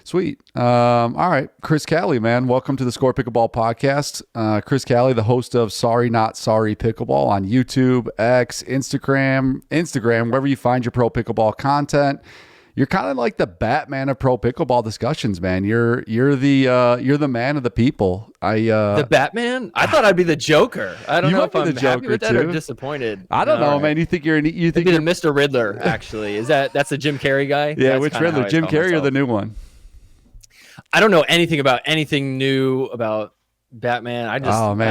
Sweet. All right. Chris Cali, man. Welcome to the Score Pickleball podcast. Chris Cali, the host of Sorry Not Sorry Pickleball on YouTube, X, Instagram, wherever you find your pro pickleball content. You're kind of like the Batman of pro pickleball discussions, man. You're the man of the people. The Batman? I thought I'd be the Joker. I don't know if I'm happy with that or disappointed. I don't know, man. You think you're the Mr. Riddler? Actually, that's the Jim Carrey guy? Yeah, which Riddler? Jim Carrey or the new one? I don't know anything about anything new about Batman.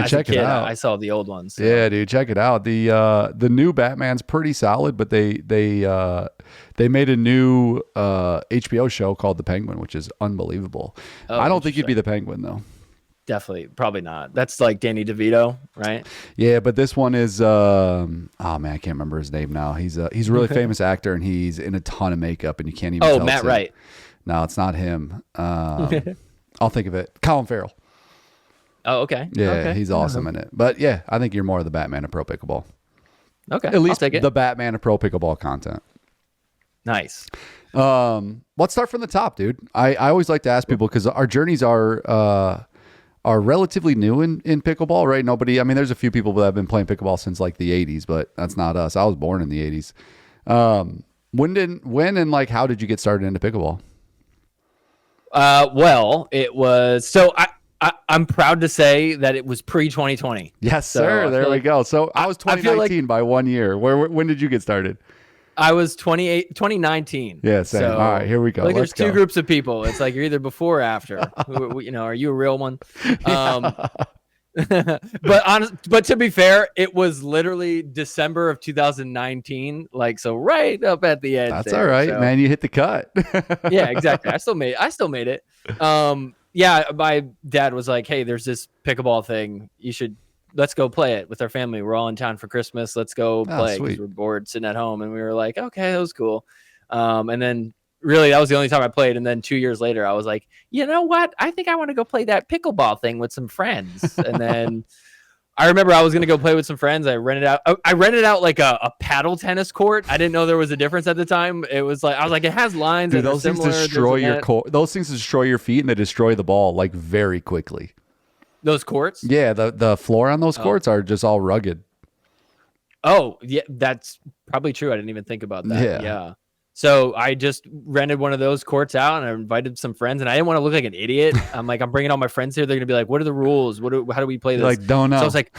Check it out. I saw the old ones. So. Yeah, dude, check it out. The new Batman's pretty solid, but they made a new HBO show called The Penguin, which is unbelievable. I don't think you'd be the Penguin though. Definitely, probably not. That's like Danny DeVito, right? Yeah, but this one is I can't remember his name now. He's a really famous actor, and he's in a ton of makeup, and you can't even tell. Matt Wright. No, it's not him. I'll think of it. Colin Farrell. Oh, okay. Yeah, okay. He's awesome in it. But yeah, I think you're more of the Batman of pro pickleball. Okay, at least the Batman of pro pickleball content. Nice. Let's start from the top, dude. I always like to ask people because our journeys are relatively new in pickleball, right? There's a few people that have been playing pickleball since like the 80s, but that's not us. I was born in the 80s. When and like how did you get started into pickleball? Well, it was so I'm proud to say that it was pre-2020. Yes, sir. There we go. So I was 2019 by 1 year. When did you get started? I was 2019. Yeah, same. So, all right, here we go. There's two groups of people. It's like you're either before or after. Are you a real one? But to be fair, it was literally December of 2019. Like, so right up at the edge. That's all right, man. You hit the cut. Yeah, exactly. I still made it. Yeah, my dad was like, "Hey, there's this pickleball thing. Let's go play it with our family. We're all in town for Christmas. Let's go play because we're bored sitting at home." And we were like, "Okay, that was cool." And then really that was the only time I played. And then 2 years later, I was like, "You know what? I think I want to go play that pickleball thing with some friends." And then I remember I was going to go play with some friends. I rented out like a paddle tennis court. I didn't know there was a difference at the time. It was like, I was like, it has lines. Dude, those things destroy your core. Those things destroy your feet and they destroy the ball like very quickly. Those courts? Yeah, the floor on those courts are just all rugged. Oh, yeah, that's probably true. I didn't even think about that. Yeah. So I just rented one of those courts out and I invited some friends and I didn't want to look like an idiot. I'm like, I'm bringing all my friends here. They're going to be like, what are the rules? How do we play this? Like, don't know. So I was like,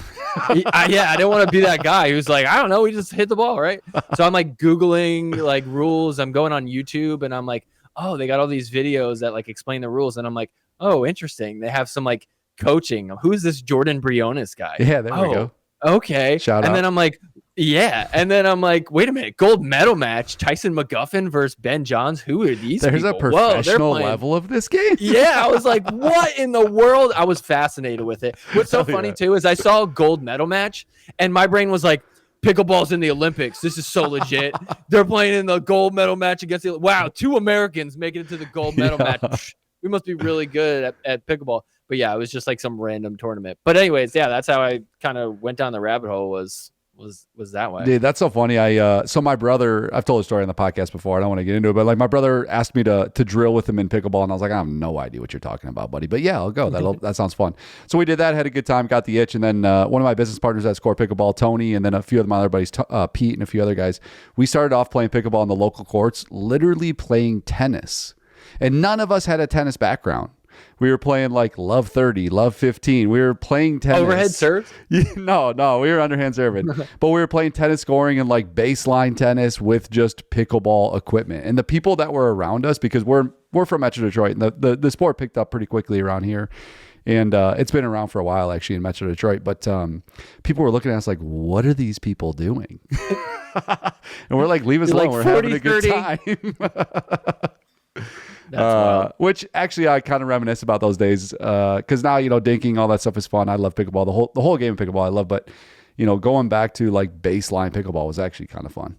I didn't want to be that guy who's like, I don't know. We just hit the ball, right? So I'm like Googling like rules. I'm going on YouTube and I'm like, oh, they got all these videos that like explain the rules. And I'm like, oh, interesting. They have some like coaching. Who's this Jordan Briones guy? Yeah, there we go. Okay. Shout out. And then I'm like, yeah. And then I'm like, wait a minute, gold medal match, Tyson McGuffin versus Ben Johns. Who are these There's people? A professional level of this game? Yeah. I was like, what in the world? I was fascinated with it. What's so funny too is I saw a gold medal match and my brain was like, pickleball's in the Olympics. This is so legit. They're playing in the gold medal match against wow, 2 Americans making it to the gold medal match. We must be really good at pickleball. But yeah, it was just like some random tournament. But anyways, yeah, that's how I kind of went down the rabbit hole was that way. Dude, that's so funny. So my brother, I've told a story on the podcast before. I don't want to get into it, but like my brother asked me to drill with him in pickleball, and I was like, I have no idea what you're talking about, buddy. But yeah, I'll go. That sounds fun. So we did that, had a good time, got the itch, and then one of my business partners at Score Pickleball, Tony, and then a few of my other buddies, Pete, and a few other guys. We started off playing pickleball in the local courts, literally playing tennis, and none of us had a tennis background. We were playing like Love 30, Love 15. We were playing tennis. Overhead serve? No, we were underhand serving. But we were playing tennis scoring and like baseline tennis with just pickleball equipment. And the people that were around us, because we're from Metro Detroit, and the sport picked up pretty quickly around here. And it's been around for a while actually in Metro Detroit. But people were looking at us like, what are these people doing? And we're like, leave us alone. We're having a good time. Which actually I kind of reminisce about those days because now, dinking, all that stuff is fun. I love pickleball. The whole game of pickleball I love, but going back to like baseline pickleball was actually kind of fun.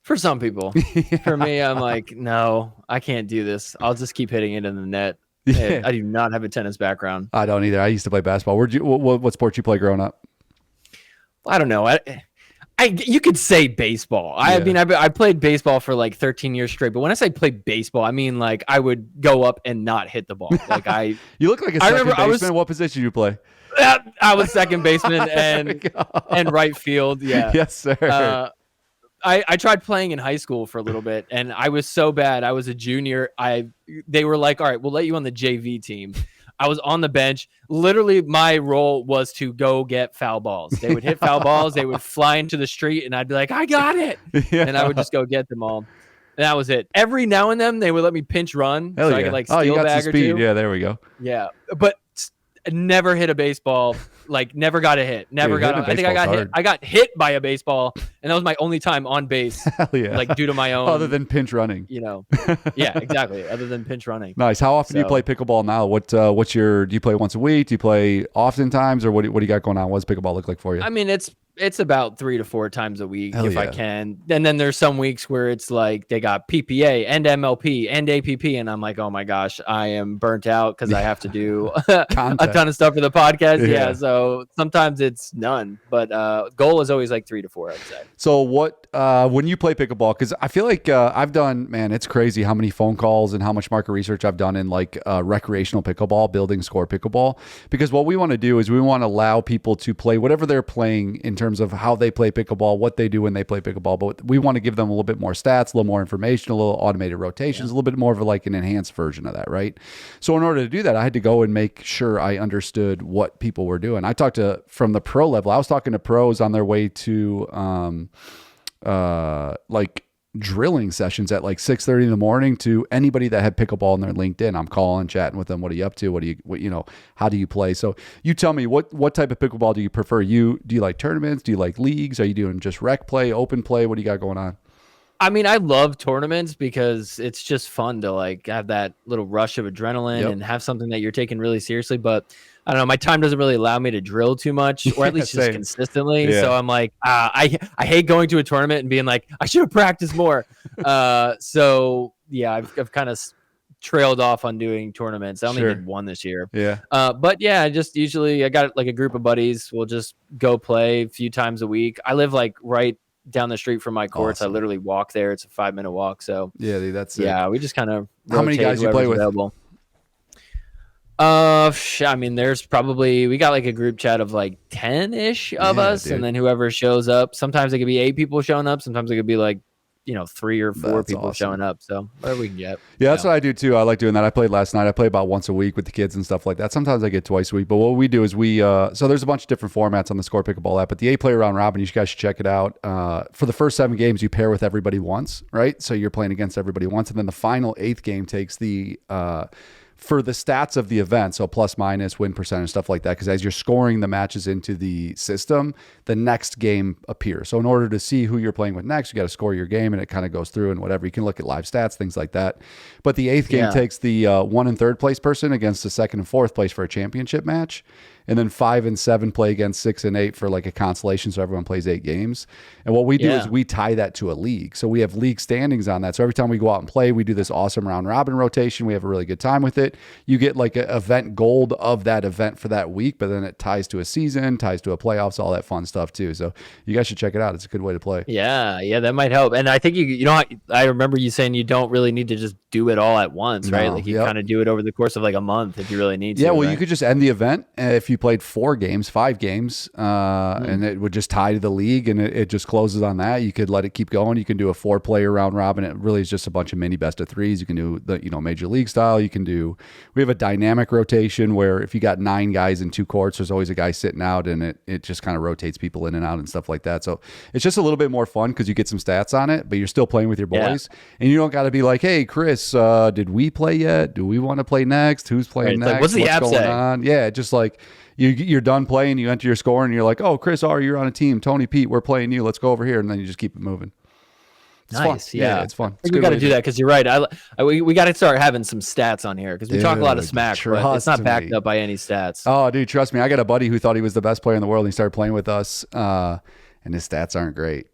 For some people. Yeah. For me, I'm like, no, I can't do this. I'll just keep hitting it in the net. Yeah. I do not have a tennis background. I don't either. I used to play basketball. What sport you play growing up? I don't know. You could say baseball. I mean, I played baseball for like 13 years straight. But when I say play baseball, I mean like I would go up and not hit the ball. Like You look like a second baseman. What position do you play? I was second baseman and right field. Yeah. Yes, sir. I tried playing in high school for a little bit, and I was so bad. I was a junior. They were like, all right, we'll let you on the JV team. I was on the bench. Literally, my role was to go get foul balls. They would hit foul balls. They would fly into the street, and I'd be like, I got it. Yeah. And I would just go get them all. And that was it. Every now and then, they would let me pinch run. Hell so yeah. I could like steal you got bag some speed. or two. Yeah, there we go. Yeah. But never hit a baseball. Like never got a hit. Never got. I think I got hit. I got hit by a baseball, and that was my only time on base. Hell yeah. Like due to my own. Other than pinch running. Yeah, exactly. Other than pinch running. Nice. How often do you play pickleball now? What's your? Do you play once a week? Do you play oftentimes, or what do you got going on? What does pickleball look like for you? I mean, it's about 3 to 4 times a week if I can. And then there's some weeks where it's like they got PPA and MLP and APP, and I'm like, oh my gosh, I am burnt out because I have to do a ton of stuff for the podcast. Yeah. So sometimes it's none, but goal is always like 3 to 4, I'd say. So what when you play pickleball? Because I feel like I've done, man, it's crazy how many phone calls and how much market research I've done in like recreational pickleball, building score pickleball. Because what we want to do is we want to allow people to play whatever they're playing in terms of how they play pickleball, what they do when they play pickleball, but we want to give them a little bit more stats, a little more information, a little automated rotations, a little bit more of like an enhanced version of that, right? So in order to do that, I had to go and make sure I understood what people were doing. I talked to, from the pro level, I was talking to pros on their way to like drilling sessions at like 6:30 in the morning to anybody that had pickleball in their LinkedIn. I'm calling, chatting with them. What are you up to? How do you play? So you tell me what type of pickleball do you prefer? Do you like tournaments? Do you like leagues? Are you doing just rec play, open play? What do you got going on? I mean, I love tournaments because it's just fun to like have that little rush of adrenaline and have something that you're taking really seriously. But I don't know, my time doesn't really allow me to drill too much, or at least just consistently. Yeah. So I'm like, I hate going to a tournament and being like, I should have practiced more. So yeah, I've kind of trailed off on doing tournaments. I only did one this year. Yeah. But yeah, I got like a group of buddies. We'll just go play a few times a week. I live like right down the street from my courts. Awesome. I literally walk there. It's a 5-minute walk. So yeah, that's it. Yeah, we just kind of how many guys you play with? Available. I mean, we got like a group chat of like 10-ish of us, dude. And then whoever shows up. Sometimes it could be 8 people showing up. Sometimes it could be like 3 or 4 people showing up. So whatever we can get. Yeah, that's what I do too. I like doing that. I played last night. I play about once a week with the kids and stuff like that. Sometimes I get twice a week. But what we do is so there's a bunch of different formats on the Score Pickleball app. But the 8-player round robin, you guys should check it out. For the first 7 games, you pair with everybody once, right? So you're playing against everybody once, and then the final 8th game takes the for the stats of the event, so plus minus win percentage, stuff like that, because as you're scoring the matches into the system, the next game appears. So in order to see who you're playing with next, you got to score your game, and it kind of goes through and whatever. You can look at live stats, things like that. But the 8th game takes the 1 and 3rd place person against the 2nd and 4th place for a championship match. And then 5 and 7 play against 6 and 8 for like a consolation. So everyone plays 8 games. And what we do is we tie that to a league. So we have league standings on that. So every time we go out and play, we do this awesome round robin rotation. We have a really good time with it. You get like an event gold of that event for that week, but then it ties to a season, ties to a playoffs, all that fun stuff too. So you guys should check it out. It's a good way to play. Yeah, that might help. And I think I remember you saying you don't really need to just do it all at once, right? Like you kind of do it over the course of like a month if you really need to. Yeah, well, you could just end the event if you played 5 games, and it would just tie to the league, and it just closes on that. You could let it keep going. You can do a 4-player round robin. It really is just a bunch of mini best of 3s. You can do the major league style. We have a dynamic rotation where if you got 9 guys in 2 courts, there's always a guy sitting out, and it just kind of rotates people in and out and stuff like that. So it's just a little bit more fun because you get some stats on it, but you're still playing with your boys, and you don't got to be like, hey, Chris, did we play yet? Do we want to play next? Who's playing next? Like, what's the app going on? Yeah, just like you're done playing, you enter your score, and you're like, oh, Chris, you're on a team. Tony, Pete, we're playing you. Let's go over here, and then you just keep it moving. It's nice, fun. Yeah, it's fun. We got to do that because you're right. We got to start having some stats on here because we talk a lot of smack, but it's not backed up by any stats. Oh, dude, trust me. I got a buddy who thought he was the best player in the world, and he started playing with us, and his stats aren't great.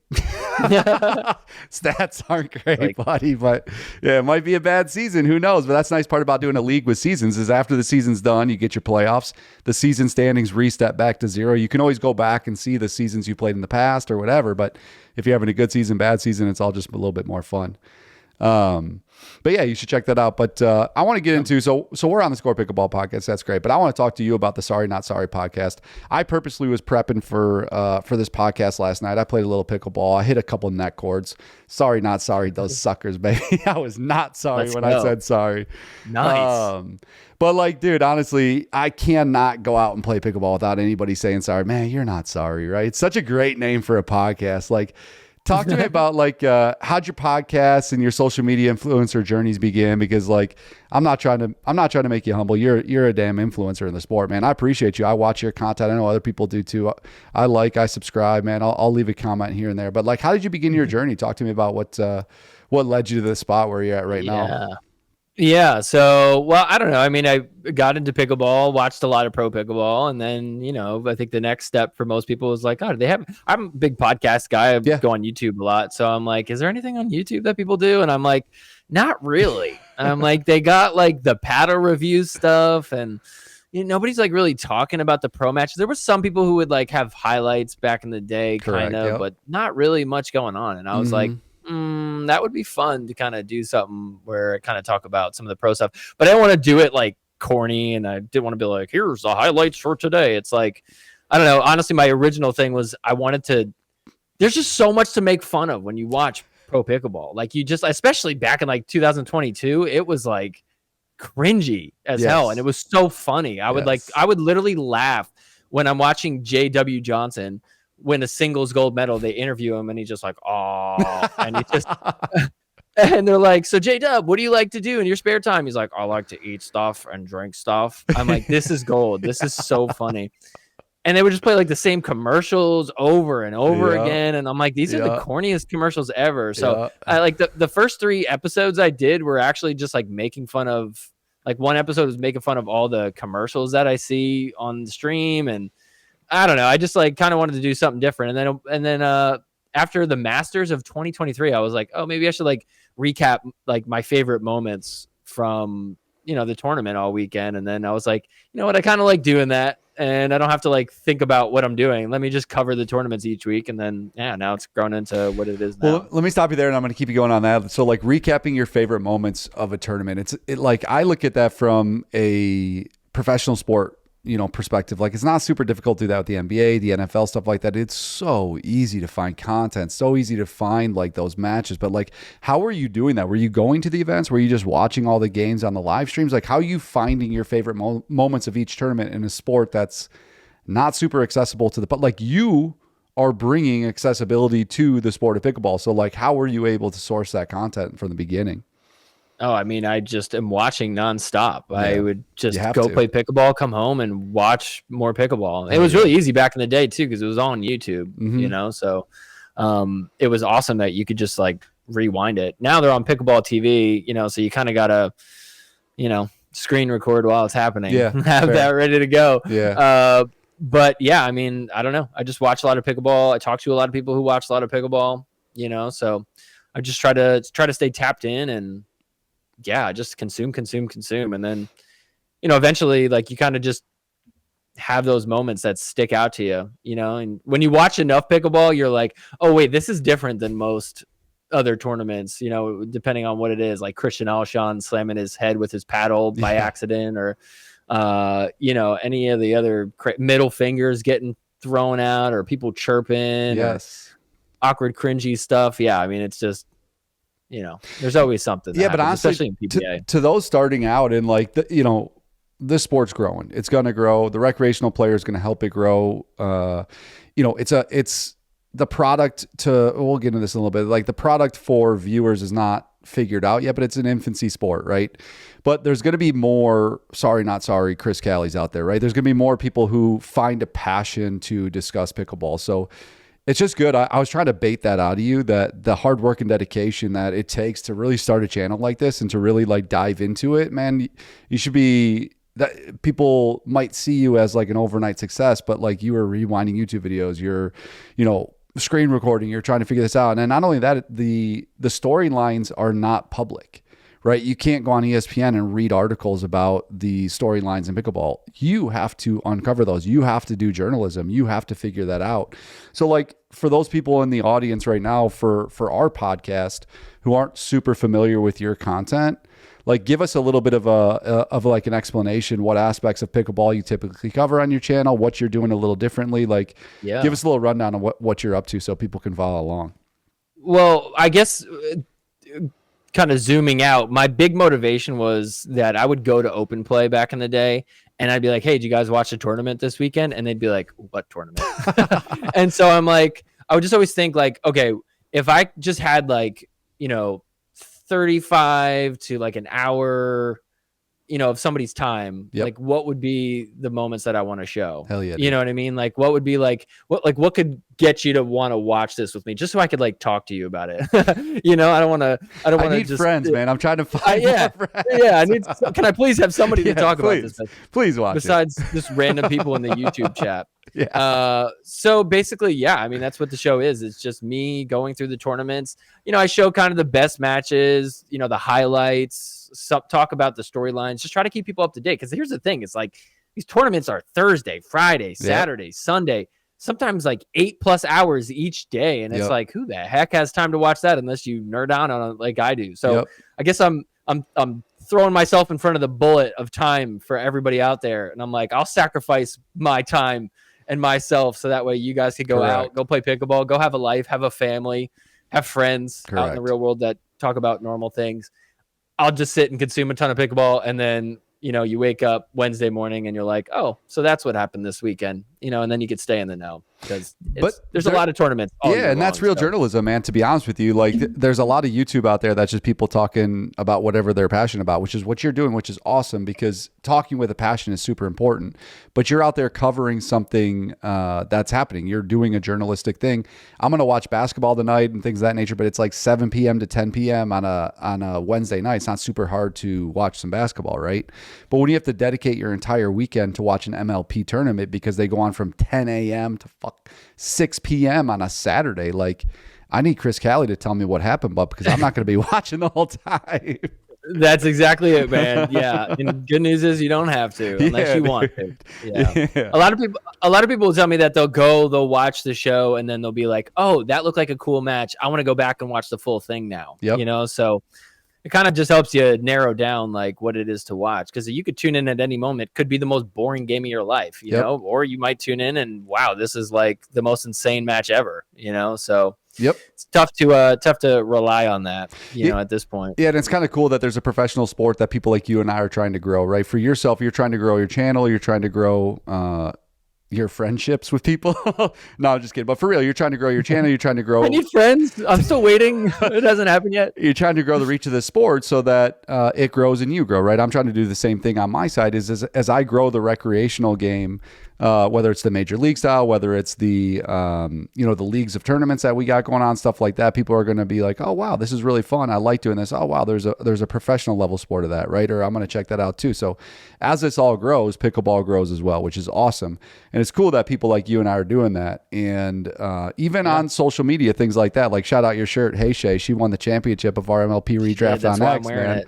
Stats aren't great, buddy, but yeah, it might be a bad season. Who knows? But that's the nice part about doing a league with seasons is after the season's done, you get your playoffs. The season standings reset back to 0. You can always go back and see the seasons you played in the past or whatever. But if you're having a good season, bad season, it's all just a little bit more fun. But yeah, you should check that out. But I want to get into so we're on the Score Pickleball podcast. That's great. But I want to talk to you about the Sorry Not Sorry podcast. I purposely was prepping for this podcast last night. I played a little pickleball. I hit a couple net cords. Sorry Not Sorry, those suckers, baby. I was not sorry I said sorry. Nice. But like, dude, honestly, I cannot go out and play pickleball without anybody saying sorry. Man, you're not sorry, right? It's such a great name for a podcast. Like, talk to me about like how'd your podcast and your social media influencer journeys begin? Because like I'm not trying to make you humble. You're a damn influencer in the sport, man. I appreciate you. I watch your content. I know other people do too. I subscribe, man. I'll leave a comment here and there. But like, how did you begin your journey? Talk to me about what led you to the spot where you're at right now. Yeah. So, well, I don't know. I mean, I got into pickleball, watched a lot of pro pickleball. And then, I think the next step for most people was like, I'm a big podcast guy. I go on YouTube a lot. So I'm like, is there anything on YouTube that people do? And I'm like, not really. I'm like, they got like the paddle review stuff and nobody's like really talking about the pro matches. There were some people who would like have highlights back in the day, but not really much going on. And I was like, that would be fun to kind of do something where I kind of talk about some of the pro stuff, but I don't want to do it like corny. And I didn't want to be like, here's the highlights for today. It's like, I don't know. Honestly, my original thing was there's just so much to make fun of when you watch pro pickleball. Like especially back in like 2022, it was like cringy as hell. And it was so funny. I would literally laugh when I'm watching J.W. Johnson win a singles gold medal. They interview him and he's just like, oh, and he just, and they're like, so J-Dub, what do you like to do in your spare time? He's like, I like to eat stuff and drink stuff. I'm like, this is gold. This is so funny. And they would just play like the same commercials over and over again. And I'm like, these are the corniest commercials ever. So I like the first 3 episodes I did were actually just like making fun of, like one episode was making fun of all the commercials that I see on the stream. And I don't know. I just like kind of wanted to do something different. And then after the Masters of 2023, I was like, oh, maybe I should like recap like my favorite moments from, the tournament all weekend. And then I was like, you know what? I kind of like doing that. And I don't have to like think about what I'm doing. Let me just cover the tournaments each week. And then, now it's grown into what it is now. Well, let me stop you there and I'm going to keep you going on that. So like recapping your favorite moments of a tournament, it like, I look at that from a professional sport, perspective. Like it's not super difficult to do that with the NBA, the NFL, stuff like that. It's so easy to find content, so easy to find like those matches. But like, how are you doing that? Were you going to the events? Were you just watching all the games on the live streams? Like, how are you finding your favorite moments of each tournament in a sport that's not super accessible to but like you are bringing accessibility to the sport of pickleball. So like, how were you able to source that content from the beginning? Oh, I mean, I just am watching nonstop. Yeah. I would just go play pickleball, come home and watch more pickleball. It was really easy back in the day too, because it was all on YouTube, so it was awesome that you could just like rewind it. Now they're on Pickleball TV, so you kind of got to, screen record while it's happening. Yeah. Have that ready to go. Yeah. But yeah, I mean, I don't know. I just watch a lot of pickleball. I talk to a lot of people who watch a lot of pickleball, so I just try to stay tapped in and just consume. And then, eventually like you kind of just have those moments that stick out to you, and when you watch enough pickleball, you're like, oh wait, this is different than most other tournaments, depending on what it is, like Christian Alshon slamming his head with his paddle by accident or, any of the other middle fingers getting thrown out or people chirping, awkward, cringy stuff. Yeah. I mean, it's just, there's always something. But honestly, especially in PBA. To those starting out and like, this sport's growing. It's going to grow. The recreational player is going to help it grow. It's the product we'll get into this in a little bit. Like the product for viewers is not figured out yet, but it's an infancy sport, right? But there's going to be more, sorry, not sorry, Chris Cali's out there, right? There's going to be more people who find a passion to discuss pickleball. So it's just good. I was trying to bait that out of you, that the hard work and dedication that it takes to really start a channel like this and to really like dive into it, man. You should be, that people might see you as like an overnight success, but like you are rewinding YouTube videos, you're, screen recording, you're trying to figure this out. And then not only that, the storylines are not public, right? You can't go on ESPN and read articles about the storylines in pickleball. You have to uncover those. You have to do journalism. You have to figure that out. So like for those people in the audience right now for our podcast who aren't super familiar with your content, like give us a little bit of like an explanation, what aspects of pickleball you typically cover on your channel, what you're doing a little differently. Like give us a little rundown on what you're up to so people can follow along. Well, I guess kind of zooming out, my big motivation was that I would go to open play back in the day and I'd be like, hey, did you guys watch the tournament this weekend? And they'd be like, what tournament? And so I'm like, I would just always think like, okay, if I just had like, 35 to like an hour, of somebody's time, like what would be the moments that I want to show? Hell yeah. You know what I mean? Like what would be like, what could get you to want to watch this with me just so I could like talk to you about it? I need just, friends, man. I'm trying to find more friends. Yeah. Can I please have somebody to talk about this? Please watch besides just random people in the YouTube chat. Yeah. So basically, that's what the show is. It's just me going through the tournaments. I show kind of the best matches, the highlights, talk about the storylines, just try to keep people up to date. Because here's the thing. It's like these tournaments are Thursday, Friday, Saturday, Sunday, sometimes like 8+ hours each day. And it's like, who the heck has time to watch that unless you nerd out on it like I do? So I guess I'm throwing myself in front of the bullet of time for everybody out there. And I'm like, I'll sacrifice my time and myself so that way you guys can go out, go play pickleball, go have a life, have a family, have friends out in the real world that talk about normal things. I'll just sit and consume a ton of pickleball, and then you wake up Wednesday morning and you're like, oh, so that's what happened this weekend, and then you could stay in the know because there's a lot of tournaments. And that's real journalism, man. To be honest with you, like there's a lot of YouTube out there that's just people talking about whatever they're passionate about, which is what you're doing, which is awesome because talking with a passion is super important. But you're out there covering something that's happening. You're doing a journalistic thing. I'm gonna watch basketball tonight and things of that nature, but it's like 7 p.m. to 10 p.m. on a Wednesday night. It's not super hard to watch some basketball, right? But when you have to dedicate your entire weekend to watch an MLP tournament because they go on from 10 a.m. to 6 p.m. on a Saturday, like I need Chris Cali to tell me what happened, but because I'm not going to be watching the whole time. That's exactly it, man. Yeah. And good news is you don't have to unless you want to. Yeah. A lot of people will tell me that they'll watch the show and then they'll be like, oh, that looked like a cool match. I want to go back and watch the full thing now. So it kind of just helps you narrow down like what it is to watch, because you could tune in at any moment. It could be the most boring game of your life, you know, or you might tune in and wow, this is like the most insane match ever, so it's tough to rely on that, at this point. Yeah, and it's kind of cool that there's a professional sport that people like you and I are trying to grow, right? For yourself, you're trying to grow your channel, you're trying to grow your friendships with people. No, I'm just kidding. But for real, you're trying to grow your channel. You're trying to grow. I need friends. I'm still waiting. It hasn't happened yet. You're trying to grow the reach of the sport so that it grows and you grow, right? I'm trying to do the same thing on my side. As I grow the recreational game, whether it's the major league style, whether it's the the leagues of tournaments that we got going on, stuff like that, people are going to be like, oh wow, this is really fun. I like doing this. Oh wow, there's a professional level sport of that, right? Or I'm going to check that out too. So as this all grows, pickleball grows as well, which is awesome. And it's cool that people like you and I are doing that. And even on social media, things like that, like shout out your shirt. Hey Shay, she won the championship of our MLP redraft on X, man.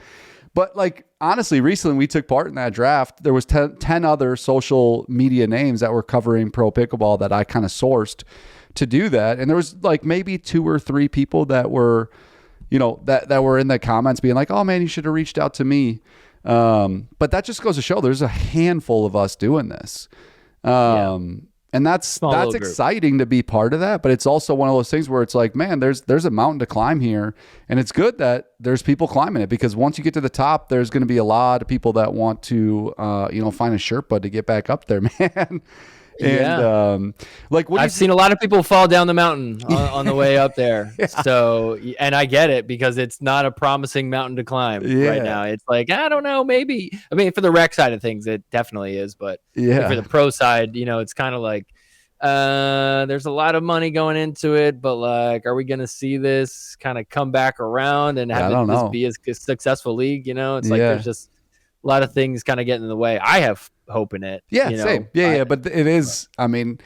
But like, honestly, recently we took part in that draft. There was 10 other social media names that were covering pro pickleball that I kind of sourced to do that. And there was like maybe 2 or 3 people that were, that were in the comments being like, oh man, you should have reached out to me. But that just goes to show there's a handful of us doing this. And that's exciting to be part of that, but it's also one of those things where it's like, man, there's a mountain to climb here, and it's good that there's people climbing it, because once you get to the top, there's going to be a lot of people that want to find a Sherpa to get back up there, man. And I've seen a lot of people fall down the mountain on the way up there. So, and I get it, because it's not a promising mountain to climb right now. It's like, I don't know, maybe. I mean, for the rec side of things, it definitely is. But for the pro side, it's kind of like, there's a lot of money going into it, but like, are we going to see this kind of come back around and have this be a successful league? It's like, there's just a lot of things kind of getting in the way. I have hope in it. Same. But it is, I mean,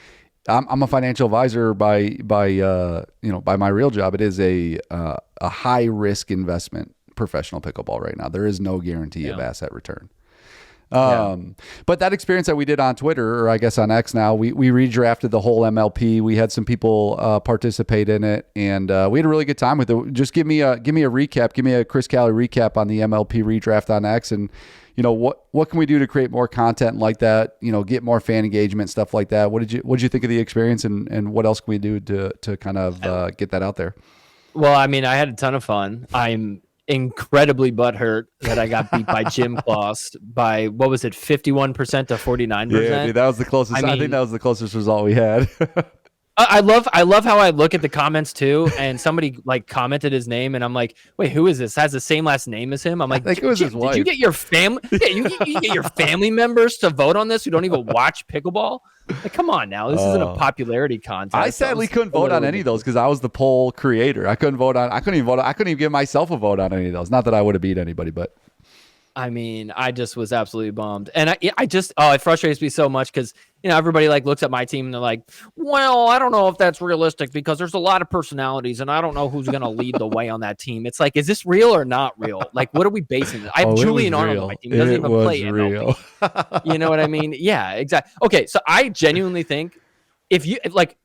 I'm a financial advisor by my real job. It is a high risk investment, professional pickleball right now. There is no guarantee of asset return. But that experience that we did on Twitter, or I guess on X now, we redrafted the whole MLP. We had some people participate in it, and we had a really good time with it. Just give me a recap. Give me a Chris Cali recap on the MLP redraft on X, and what can we do to create more content like that? Get more fan engagement, stuff like that. What did you think of the experience, and what else can we do to kind of get that out there? Well, I mean, I had a ton of fun. I'm incredibly butthurt that I got beat by Gym Claws by, what was it, 51% to 49%? Yeah, dude, that was the closest. I think that was the closest result we had. I love how I look at the comments too, and somebody like commented his name, and I'm like, wait, who is this? Has the same last name as him? I'm like, I think it was his wife. Did you get your family? Yeah, you get your family members to vote on this who don't even watch pickleball? Like, come on now, this isn't a popularity contest. I sadly couldn't vote on any of those because I was the poll creator. I couldn't even give myself a vote on any of those. Not that I would have beat anybody, but I mean, I just was absolutely bummed, and it frustrates me so much because everybody like looks at my team and they're like, well, I don't know if that's realistic because there's a lot of personalities, and I don't know who's going to lead the way on that team. It's like, is this real or not real? Like, what are we basing it? I have Julian Arnold on my team. He doesn't even play MLP. You know what I mean? Yeah, exactly. Okay, so I genuinely think the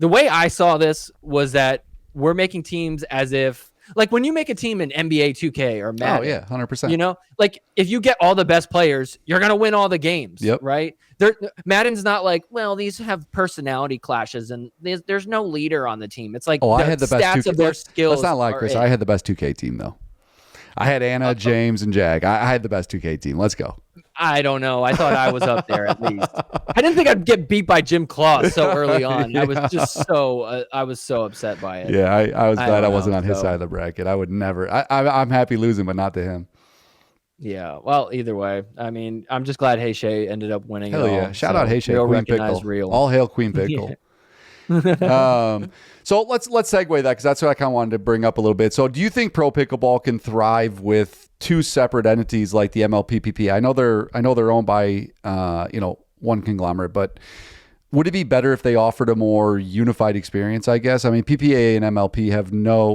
way I saw this was that we're making teams as if, like when you make a team in NBA 2K or Madden. Oh yeah, 100%. Like if you get all the best players, you're gonna win all the games. Yep. Right? Madden's not like, well, these have personality clashes and there's no leader on the team. It's like I had the best stats 2K. of their skills. That's not like Chris. I had the best 2K team though. I had Anna, James, and Jag. I had the best 2K team. Let's go. I don't know. I thought I was up there at least. I didn't think I'd get beat by Jim Claus so early on. I was just I was so upset by it. Yeah, I was glad I wasn't on his side of the bracket. I would never. I'm happy losing, but not to him. Yeah. Well, either way, I mean, I'm just glad Hayshay ended up winning. Hell yeah! Shout out Hayshay, Queen Pickle. Real. All hail Queen Pickle. So let's segue that because that's what I kind of wanted to bring up a little bit. So do you think pro pickleball can thrive with two separate entities like the MLPPP? I know they're owned by one conglomerate, but would it be better if they offered a more unified experience? I guess. I mean, PPA and MLP have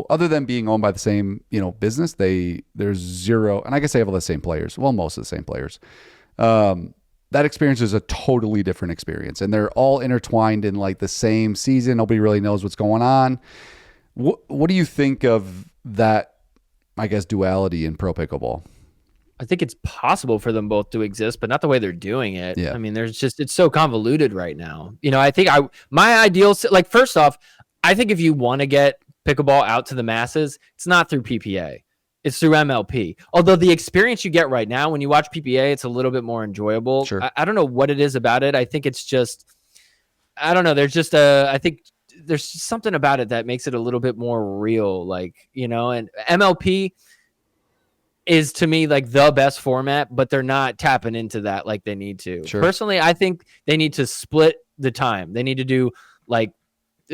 other than being owned by the same business. There's zero, and I guess they have all the same players. Well, most of the same players. That experience is a totally different experience, and they're all intertwined in like the same season. Nobody really knows what's going on. What do you think of that, I guess, duality in pro pickleball? I think it's possible for them both to exist, but not the way they're doing it. Yeah. I mean, it's so convoluted right now. I think my ideal, like, first off, I think if you want to get pickleball out to the masses, it's not through PPA. It's through MLP. Although the experience you get right now when you watch PPA, it's a little bit more enjoyable. Sure. I don't know what it is about it. I think it's just, I don't know. I think there's something about it that makes it a little bit more real. Like, and MLP is to me like the best format, but they're not tapping into that like they need to. Sure. Personally, I think they need to split the time. They need to do like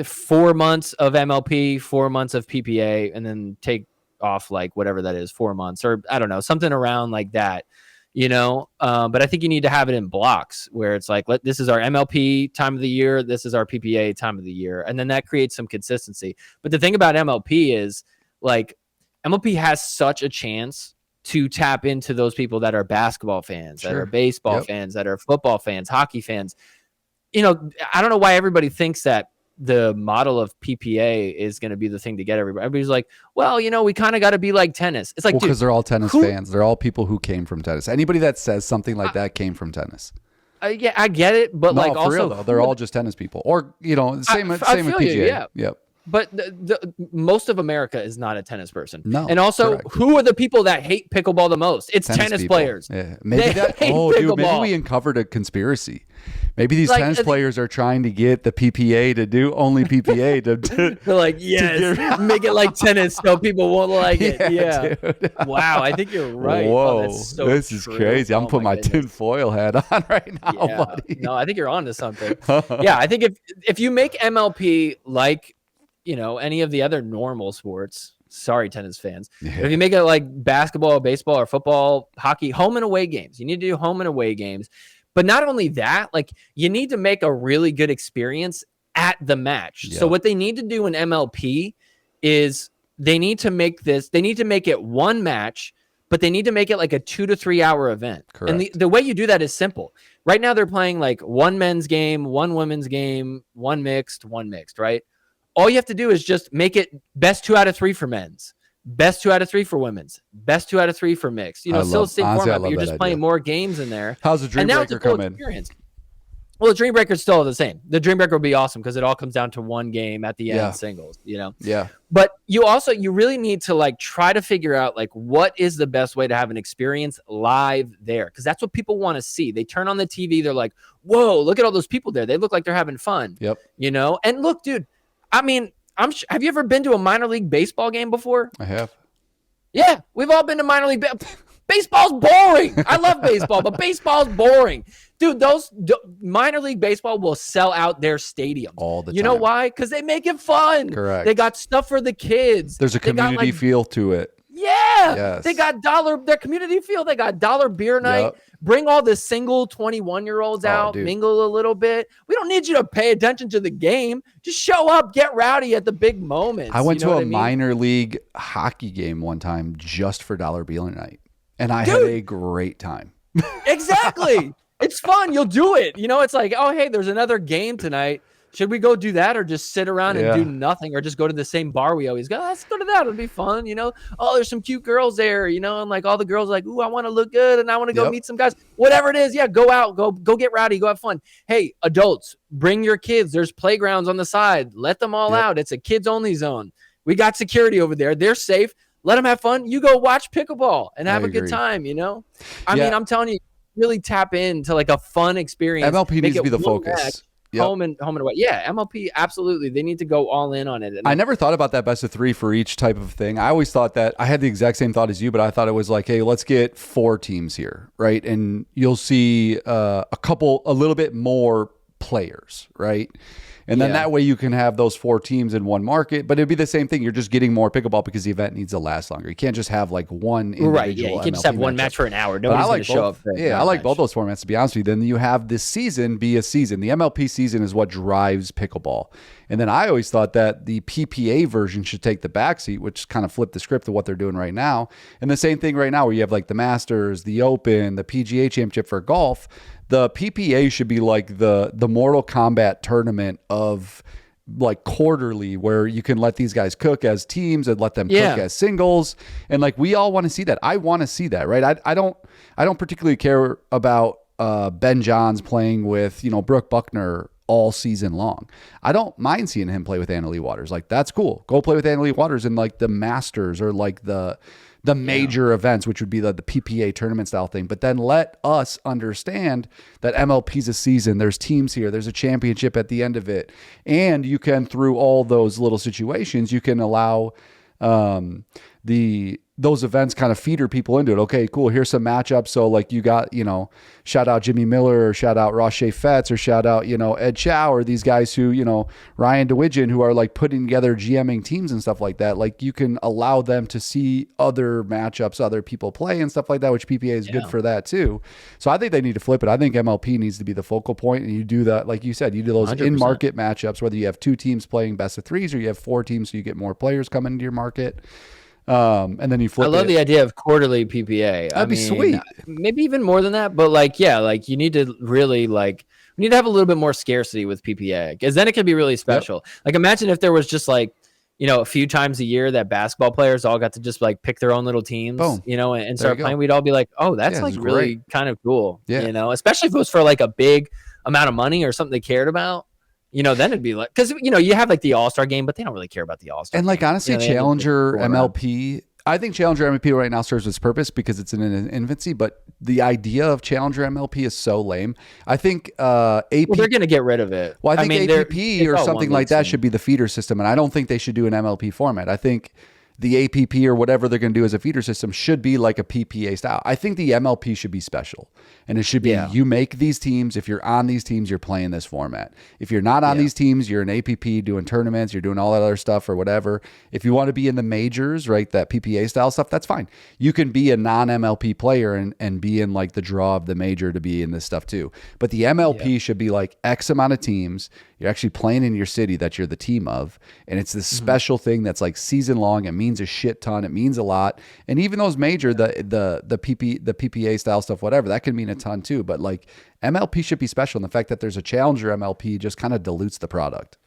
4 months of MLP, 4 months of PPA, and then take off like whatever that is, 4 months, or I don't know, something around like that, but I think you need to have it in blocks where it's like, this is our MLP time of the year, this is our PPA time of the year, and then that creates some consistency. But the thing about MLP is like MLP has such a chance to tap into those people that are basketball fans, that are baseball fans, that are football fans, hockey fans. I don't know why everybody thinks that the model of PPA is going to be the thing to get everybody. Everybody's like, well, we kind of got to be like tennis. It's like, because they're all tennis fans. They're all people who came from tennis. Anybody that says something like that came from tennis. Yeah, I get it, but no, like for also, real, though, they're all just tennis people, or same with PGA. Yeah. Yep. But most of America is not a tennis person. No. And also, correct. Who are the people that hate pickleball the most? It's tennis players. Yeah. Maybe dude, maybe we uncovered a conspiracy. Maybe these tennis players are trying to get the PPA to do only PPA. They're like, yes, make it like tennis so people won't like it. Yeah. Wow, I think you're right. Whoa, this is crazy. I'm putting my tinfoil hat on right now, buddy. No, I think you're onto something. Yeah, I think if you make MLP like, any of the other normal sports, sorry, tennis fans. Yeah. If you make it like basketball, baseball, or football, hockey, home and away games, you need to do home and away games. But not only that, like you need to make a really good experience at the match. So what they need to do in MLP is they need to make it one match, but they need to make it like a 2 to 3 hour event. Correct. And the way you do that is simple. Right now they're playing like one men's game, one women's game, one mixed, right? All you have to do is just make it best 2 out of 3 for men's, best 2 out of 3 for women's, best 2 out of 3 for mixed. You know, still the same format, but you're just playing more games in there. How's the Dream Breaker come in? Well, the Dream Breaker is still the same. The Dream Breaker will be awesome because it all comes down to one game at the end, singles, you know? Yeah. But you really need to like try to figure out like what is the best way to have an experience live there? Because that's what people want to see. They turn on the TV, they're like, whoa, look at all those people there. They look like they're having fun. Yep. You know? And look, dude, I mean, have you ever been to a minor league baseball game before? I have. Yeah, we've all been to minor league baseball's boring. I love baseball, but baseball's boring. Dude, those minor league baseball will sell out their stadiums all the time. You know why? Because they make it fun. Correct. They got stuff for the kids. There's a community feel to it. Yeah. Yes. They got their community feel. They got dollar beer night. Yep. Bring all the single 21-year-olds out, mingle a little bit. We don't need you to pay attention to the game. Just show up, get rowdy at the big moments. I went to a minor league hockey game one time just for dollar beer night, and I had a great time. Exactly. It's fun. You'll do it. You know, it's like, oh, hey, there's another game tonight. Should we go do that or just sit around and do nothing or just go to the same bar we always go? Let's go to that. It'll be fun. You know, oh, there's some cute girls there, you know, and like all the girls are like, ooh, I want to look good and I want to go meet some guys. Whatever it is. Yeah, go out, go get rowdy, go have fun. Hey, adults, bring your kids. There's playgrounds on the side. Let them all out. It's a kids only zone. We got security over there. They're safe. Let them have fun. You go watch pickleball and have a good time, you know? I mean, I'm telling you, really tap into like a fun experience. MLP needs to be the focus. Home and away. Yeah, MLP, absolutely. They need to go all in on it. And I never thought about that best of 3 for each type of thing. I always thought that I had the exact same thought as you, but I thought it was like, hey, let's get 4 teams here, right? And you'll see a little bit more players, right? And then that way you can have those 4 teams in one market, but it'd be the same thing. You're just getting more pickleball because the event needs to last longer. You can't just have like one individual. Right, yeah. You can't just have one match for an hour. Nobody's going to show up. I like both those formats, to be honest with you. Then you have this season be a season. The MLP season is what drives pickleball. And then I always thought that the PPA version should take the backseat, which kind of flipped the script of what they're doing right now. And the same thing right now where you have like the Masters, the Open, the PGA Championship for golf. The PPA should be like the Mortal Kombat tournament of like quarterly, where you can let these guys cook as teams and let them cook as singles. And like, we all want to see that. I want to see that, right? I don't particularly care about Ben Johns playing with, you know, Brooke Buckner all season long. I don't mind seeing him play with Annalie Waters. Like, that's cool. Go play with Annalie Waters in like the Masters or like the major events, which would be the PPA tournament style thing. But then let us understand that MLP's a season. There's teams here. There's a championship at the end of it. And you can, through all those little situations, you can allow those events kind of feeder people into it. Okay, cool. Here's some matchups. So like you got, you know, shout out Jimmy Miller or shout out Ross Fetz or shout out, you know, Ed Chow or these guys who, you know, Ryan DeWidgeon, who are like putting together GMing teams and stuff like that. Like, you can allow them to see other matchups, other people play and stuff like that, which PPA is good for that too. So I think they need to flip it. I think MLP needs to be the focal point, and you do that. Like you said, you do those 100%. In-market matchups, whether you have 2 teams playing best of 3s or you have 4 teams so you get more players coming into your market. And then you flip. I love the idea of quarterly PPA. That'd be sweet. Maybe even more than that, but like, yeah, like you need to really we need to have a little bit more scarcity with PPA, because then it can be really special. Yep. Like, imagine if there was just like, you know, a few times a year that basketball players all got to just like pick their own little teams, boom, you know, and start playing. We'd all be like, oh, that's like really kind of cool. Yeah. You know, especially if it was for like a big amount of money or something they cared about. You know, then it'd be like, because, you know, you have like the All-Star game, but they don't really care about the All-Star game. And like, honestly, you know, Challenger MLP, I think Challenger MLP right now serves its purpose because it's in an infancy, but the idea of Challenger MLP is so lame. I think AP... Well, they're going to get rid of it. Well, I think APP or something like that should be the feeder system, and I don't think they should do an MLP format. I think the APP or whatever they're going to do as a feeder system should be like a PPA style. I think the MLP should be special, and it should be you make these teams. If you're on these teams, you're playing this format. If you're not on these teams, you're an APP doing tournaments, you're doing all that other stuff or whatever. If you want to be in the majors, right, that PPA style stuff, that's fine. You can be a non-MLP player and be in like the draw of the major to be in this stuff too. But the MLP should be like X amount of teams. You're actually playing in your city that you're the team of, and it's this special thing that's like season long. It means a shit ton. It means a lot. And even those major, the PPA style stuff, whatever, that can mean a ton too. But like MLP should be special. And the fact that there's a challenger MLP just kind of dilutes the product.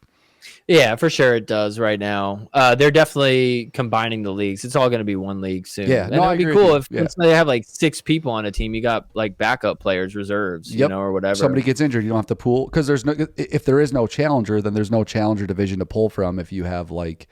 Yeah, for sure it does right now. They're definitely combining the leagues. It's all going to be one league soon. Yeah, and it'd be cool if they have like 6 people on a team. You got like backup players, reserves, you know, or whatever. Somebody gets injured, you don't have to pool because if there is no challenger, then there's no challenger division to pull from. If you have like,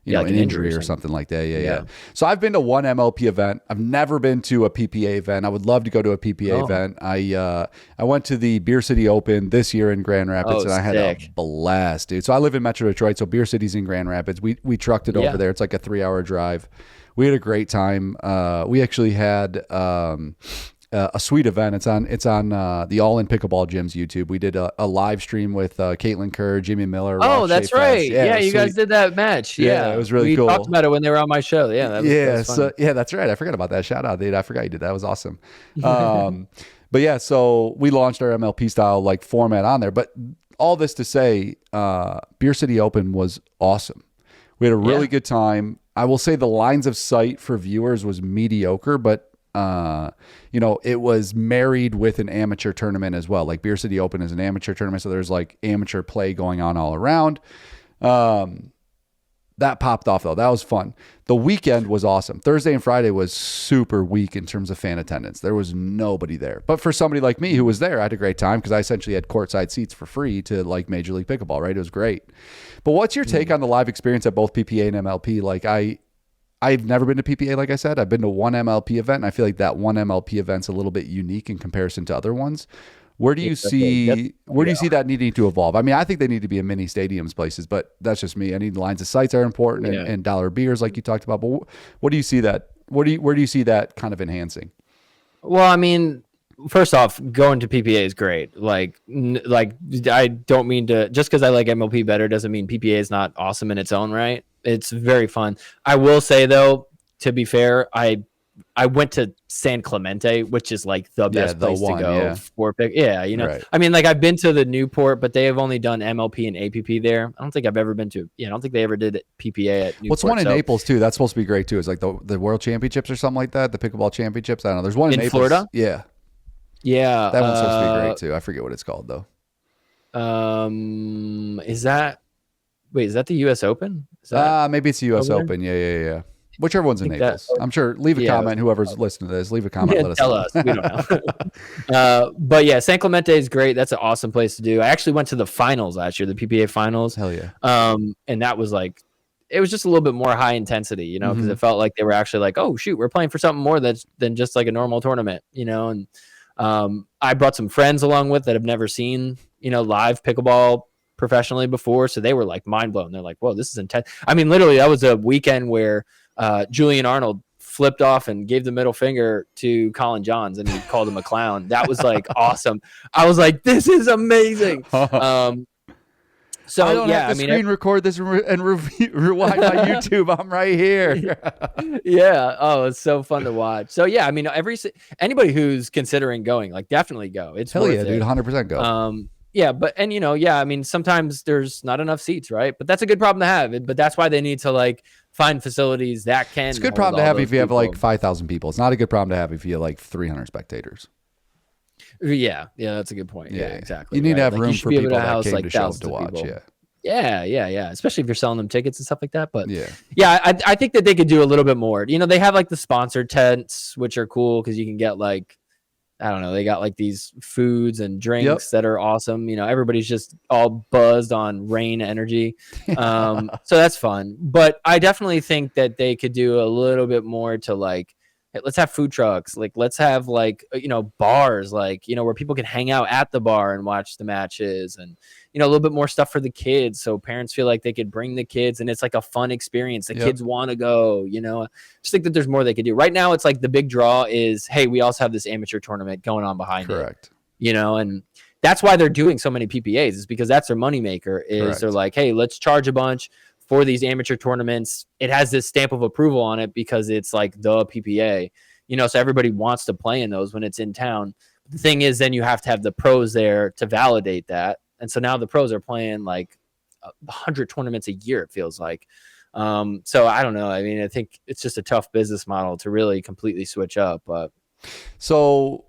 like an injury or something like that. Yeah. So I've been to one MLP event. I've never been to a PPA event. I would love to go to a PPA event. I went to the Beer City Open this year in Grand Rapids, and I had a blast, dude. So I live in Metro Detroit, so Beer City's in Grand Rapids. We trucked it over there. It's like a 3-hour drive. We had a great time. We actually had a sweet event. It's on the All In Pickleball Gym's YouTube. We did a live stream with Caitlin Kerr, Jimmy Miller. Oh, that's right. Yeah, you guys did that match. Yeah, it was really cool. We talked about it when they were on my show. Yeah, that was that's right. I forgot about that. Shout out, dude. I forgot you did that. It was awesome. But yeah, so we launched our MLP style like format on there. But all this to say, Beer City Open was awesome. We had a really good time. I will say the lines of sight for viewers was mediocre, but it was married with an amateur tournament as well. Like Beer City Open is an amateur tournament, so there's like amateur play going on all around. That popped off though. That was fun. The weekend was awesome. Thursday and Friday was super weak in terms of fan attendance. There was nobody there. But for somebody like me who was there, I had a great time because I essentially had courtside seats for free to like Major League Pickleball, right? It was great. But what's your take on the live experience at both PPA and MLP? Like I've never been to PPA, like I said. I've been to one MLP event, and I feel like that one MLP event's a little bit unique in comparison to other ones. Where do you see that needing to evolve? I mean, I think they need to be in mini stadiums places, but that's just me. I need lines of sights are important and dollar beers like you talked about. But what do you see that? Where do you see that kind of enhancing? Well, I mean, first off, going to PPA is great. Like I don't mean to, just because I like MLP better doesn't mean PPA is not awesome in its own right. It's very fun. I will say though, to be fair, I went to San Clemente, which is like the best place to go for pick. Yeah, right. I mean, like I've been to the Newport, but they have only done MLP and APP there. I don't think I've ever been to. I don't think they ever did PPA at Newport. What's one in Naples too? That's supposed to be great too. It's like the World Championships or something like that. The Pickleball Championships. I don't know. There's one in Naples. Florida. Yeah. That one's supposed to be great too. I forget what it's called though. Is that the U.S. Open? Maybe it's the U.S. Open. Yeah. Whichever one's in Naples. I'm sure. Leave a comment. Whoever's listening to this, leave a comment. Let us tell us. We don't know. But yeah, San Clemente is great. That's an awesome place to do. I actually went to the finals last year, the PPA finals. Hell yeah. And that was like, it was just a little bit more high intensity, because it felt like they were actually like, oh shoot, we're playing for something more than just like a normal tournament, and I brought some friends along with that have never seen, live pickleball professionally before. So they were like mind blown. They're like, whoa, this is intense. I mean, literally that was a weekend where Julian Arnold flipped off and gave the middle finger to Colin Johns and he called him a clown. That was like awesome. I was like, this is amazing. So I don't have to screen record this and rewind my YouTube. I'm right here. Yeah. Oh, it's so fun to watch. So yeah, I mean, anybody who's considering going, like, definitely go. It's hell yeah, dude. 100% go. Yeah, but I mean, sometimes there's not enough seats, right? But that's a good problem to have. But that's why they need to like find facilities that can. It's a good problem to have if you have like 5,000 people. It's not a good problem to have if you have like 300 spectators. Yeah, that's a good point. Yeah, exactly. You need to have room for people that came to show up to watch. Yeah. Especially if you're selling them tickets and stuff like that. But I think that they could do a little bit more. They have like the sponsored tents, which are cool because you can get like, I don't know, they got like these foods and drinks that are awesome. Everybody's just all buzzed on rain energy. So that's fun. But I definitely think that they could do a little bit more to like hey, let's have food trucks. Like, let's have like, bars, like, where people can hang out at the bar and watch the matches, and, a little bit more stuff for the kids. So parents feel like they could bring the kids and it's like a fun experience. The kids want to go, just think that there's more they could do. Right now, it's like the big draw is, hey, we also have this amateur tournament going on behind it. And that's why they're doing so many PPAs, is because that's their moneymaker. They're like, hey, let's charge a bunch for these amateur tournaments. It has this stamp of approval on it because it's like the PPA, so everybody wants to play in those when it's in town. The thing is, then you have to have the pros there to validate that. And so now the pros are playing like 100 tournaments a year, it feels like. So I don't know. I mean, I think it's just a tough business model to really completely switch up. But so,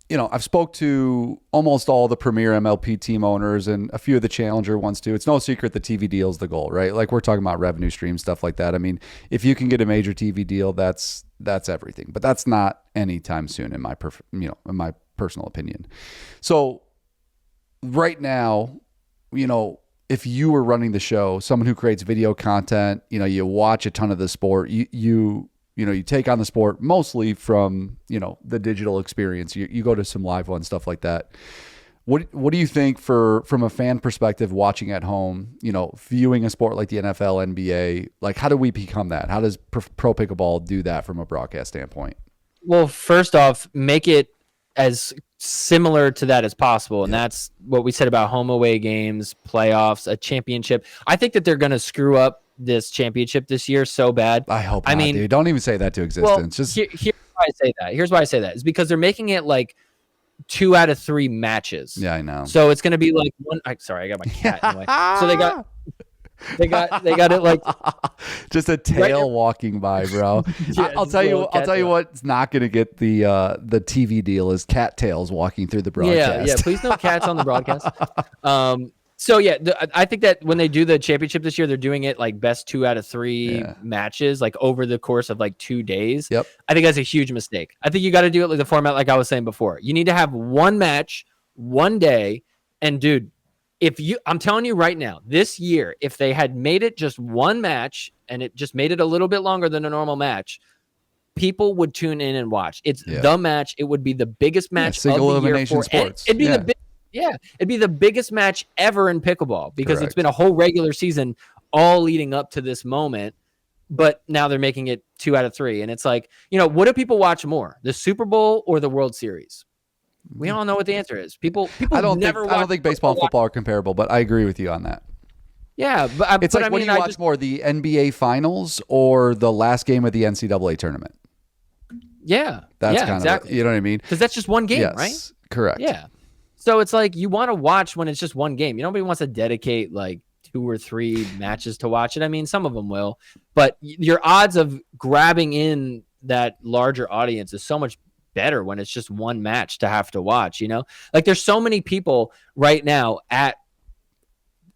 I've spoke to almost all the premier MLP team owners and a few of the challenger ones too. It's no secret the TV deal is the goal, right? Like, we're talking about revenue stream, stuff like that. I mean, if you can get a major TV deal, that's everything. But that's not anytime soon, in my personal opinion. So right now, if you were running the show, someone who creates video content, you watch a ton of the sport, you take on the sport mostly from, the digital experience. You go to some live ones, stuff like that. What do you think from a fan perspective, watching at home, viewing a sport like the NFL, NBA, like, how do we become that? How does pro pickleball do that from a broadcast standpoint? Well, first off, make it as similar to that as possible. And that's what we said about home away games, playoffs, a championship. I think that they're going to screw up this championship this year so bad. I hope not, dude. Don't even say that to existence. Well, here's why I say that. Here's why I say that is because they're making it like 2 out of 3 matches. Yeah, I know. So it's going to be like one. Sorry, I got my cat in the way. So they got it like just a tail walking by, bro. I'll tell you what's not going to get the TV deal is cattails walking through the broadcast. Yeah. Please no cats on the broadcast. So yeah, I think that when they do the championship this year, they're doing it like best 2 out of 3 matches, like over the course of like 2 days. Yep. I think that's a huge mistake. I think you got to do it like the format, like I was saying before. You need to have one match, one day, and dude, I'm telling you right now, this year, if they had made it just one match and it just made it a little bit longer than a normal match, people would tune in and watch. It's the match. It would be the biggest match single of the year elimination sports. It'd be it'd be the biggest match ever in pickleball because it's been a whole regular season all leading up to this moment. But now they're making it 2 out of 3. And it's like, what do people watch more, the Super Bowl or the World Series? We all know what the answer is. People I don't think baseball and football are comparable, but I agree with you on that. Yeah, but it's like, what do you watch more, the NBA Finals or the last game of the NCAA tournament? Yeah, that's kind exactly. of, you know what I mean? Because that's just one game, right? Correct. Yeah. So it's like you want to watch when it's just one game. Nobody wants to dedicate like 2 or 3 matches to watch it. I mean, some of them will, but your odds of grabbing in that larger audience is so much better when it's just one match to have to watch. Like there's so many people right now at